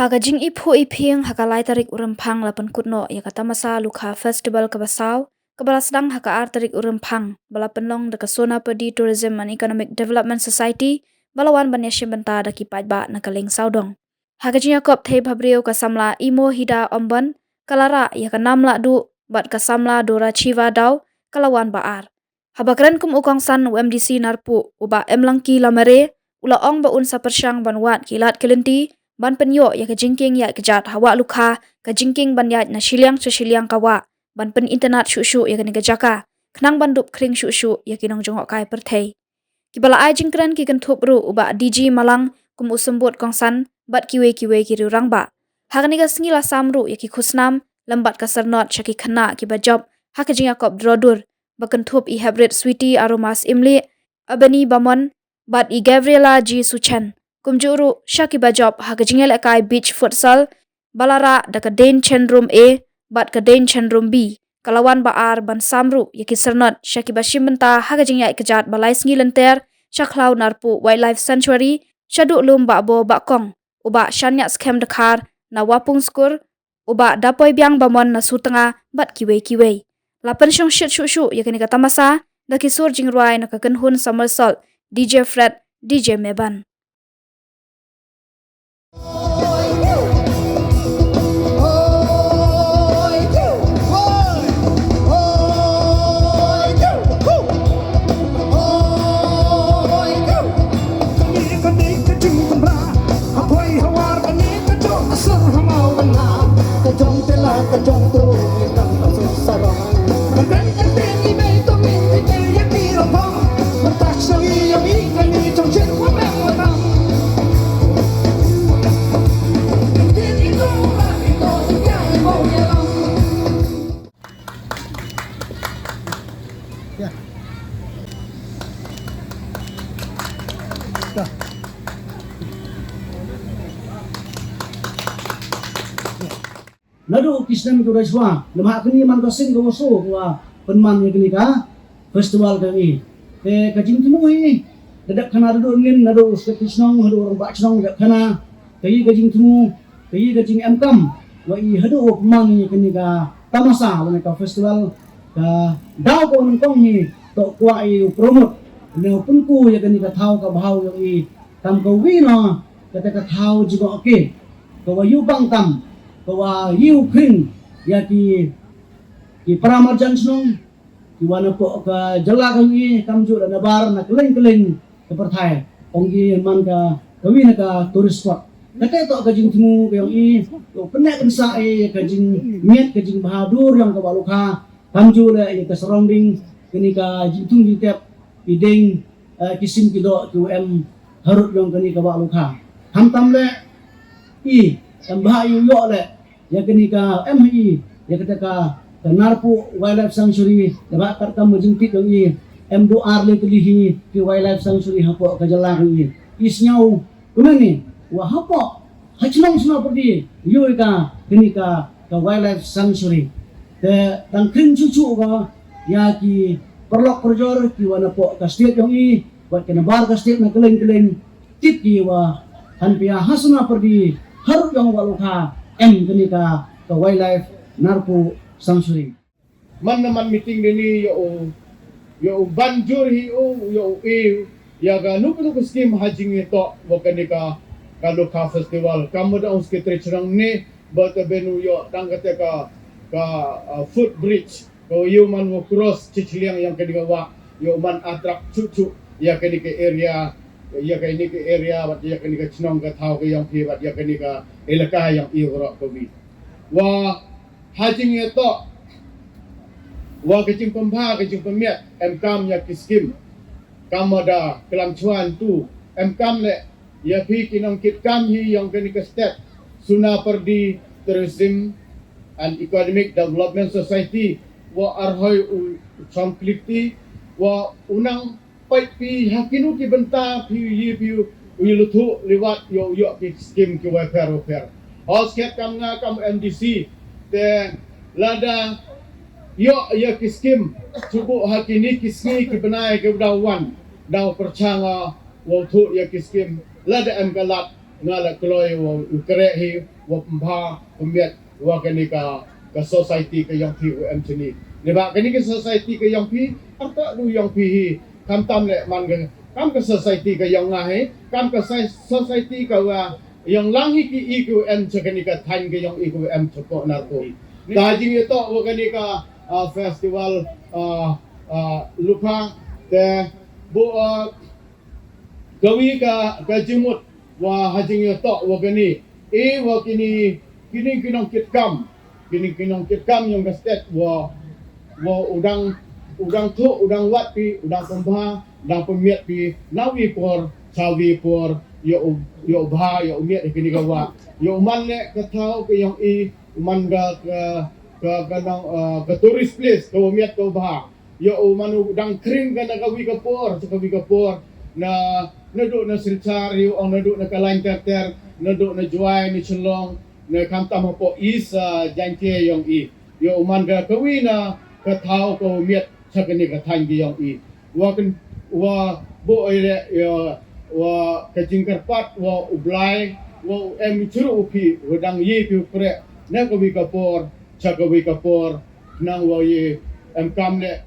Hagajing ipu iping hakalai tarik urempang lapan kutno ya kata masa lukha festival kabasau kabalasdang haka tarik urempang balapan long deka sona pedi tourism and economic development society balawan banyasya benta daki pajba nakaling saudong. Hagajing yakop thei bhabriu kasamla imo hida omban kalara ya kanamla du bat kasamla dora chiva daw kalawan baar. Habakran kum ukong san UMDC narpu uba emlangki lamare ula ong ba un sapersyang banwat kilat kelenti ban penyo ya kejingking ya kejat hawa lukha kejingking ban ya na shiliang kawa ban pen internet shushu ya kani kejaka knang bandup kring shushu ya kinong jongok kai perthei kibala ai jingkran ki kan thupru uba DG Malang kum usembut kongsan bat kiwe ki rangba hagani ga singila samru ya ki khusnam lambat ka sernot shaki khana ki ba job hakajing yakop drodur bakan thup I hybrid sweetie aromas imli abani bamon bat I Gabriela G Suchan kumjuru shaki bajob hagajingel ekai beach futsal balara daka den chendrum A bat ka den chendrum B kalawan baar ban samru yaki sernot shaki bashimenta hagajing ya ikejat balai sngi lenter shaklau narpu wildlife sanctuary shadu lum ba bo bakong uba shanya scam dekar na wapung skur uba dapoi biang bamon na sutanga bat kiwe lapan shong shit shushu yakini kata masa daki sur jingruai na kakenhun somersault DJ Fred DJ Meban. Nado kisnan ko raswa lemha kini man kasing ko so wa penman kini ka festival kami kajing temu ini dadak kana do ngin nado kisnong hado orang bak snong dak kana kajing temu kajing emkam wa I hado penman kini ka tamasa wana ka festival ka daw ko nang kong ni to kwa I promote ne punku ya kini ka thau ka bahau yo I tam ko wi no kata ka thau jigo oke ko wa yu bang tam bahwa yu kring ya ki pramarjan snong ki wana po ka jala kangi kamju da nabar na keleng ke perthai onggi man ka kawin ka tourist spot kate to ka jing temu yang I to penek kan sa ka jing miet ka jing bahadur yang ka balukha kamju le ka surrounding kini ka jing tung di tep ideng kisim kido tu harut yang kini ka balukha hamtam le I yang bahayu yo le ya kini ka MHI ya kita ka narpu wildlife sanctuary dapat kartam mujingtit dong M2R le telihi ki wildlife sanctuary hapo ka jalang isnyau kumani wa hapo hachnong sna perdi yo ka kini ka wildlife sanctuary te tang kring cucu ka ya ki perlok perjor ki wana po ka state dong buat kena bar ka state na keleng tip ki wa hanpia hasna perdi harut yang walukha kini ka wildlife narpu sanctuary man naman meeting dini yo banjur yo ya ga nuku scheme hajing ito wakani ka kalukha festival kamu da uske trechang ni but benu yo tangkate ka footbridge ko yo man wo cross chichliang yang kadiga wa yo man attract cucu ya kani ke area ya kani ke area wat ya kani ka chnong ka thau ka yang pi wat ya kani ka elaka yang I ro ko bi wa hajing ito wa kecing pemba kecing pemiat emkam ya kiskim kamada kelam chuan tu emkam le ya pi kinong kit kam hi yang kani ka step suna perdi tourism and economic development society wa arhoi samklipti wa unang pai pi hakinu ki benta pi luthu liwat yo ki skim ki welfare hosket kam nga kam MDC te lada yo ya ki skim subu hakini kisni ki benai ke dawan daw perchanga wo thu ya ki skim lada em galat ngala kloy wo kre hi wa pemba pemiat wa kenika ke society ke yang pi UM sini ne ba kenika society ke yang pi arta du yang pi kam tam le man ke kam ke society ke yang ngahe kam ke society ke wa yang langhi ki IQM kenika than ke yang IQM choko narko dajing itu wa kenika festival lupa ke bu gawi ka jimut wa hajing yo tok wa gani wa kini kinong kitkam yang ka state wa udang udang wat pi udang pembha udang pemiat pi nawi por sawi por yo bha yo miat kini ka wa yo man le ka thau ke yang man ka tourist place ka miat ka bha yo manu udang kring ka na kawi ka por na naduk na silchar yu ang naduk na kalain ter naduk na juai ni chelong na kamtam po isa jangke yang yo uman ga kawi na ka thau ko miet sakani ka than gi yang wa bo ile yo wa ka jingkar pat wa ublai wa em churu upi wedang yi pi pre na kawi ka por chakawi ka por nang wa ye em kam le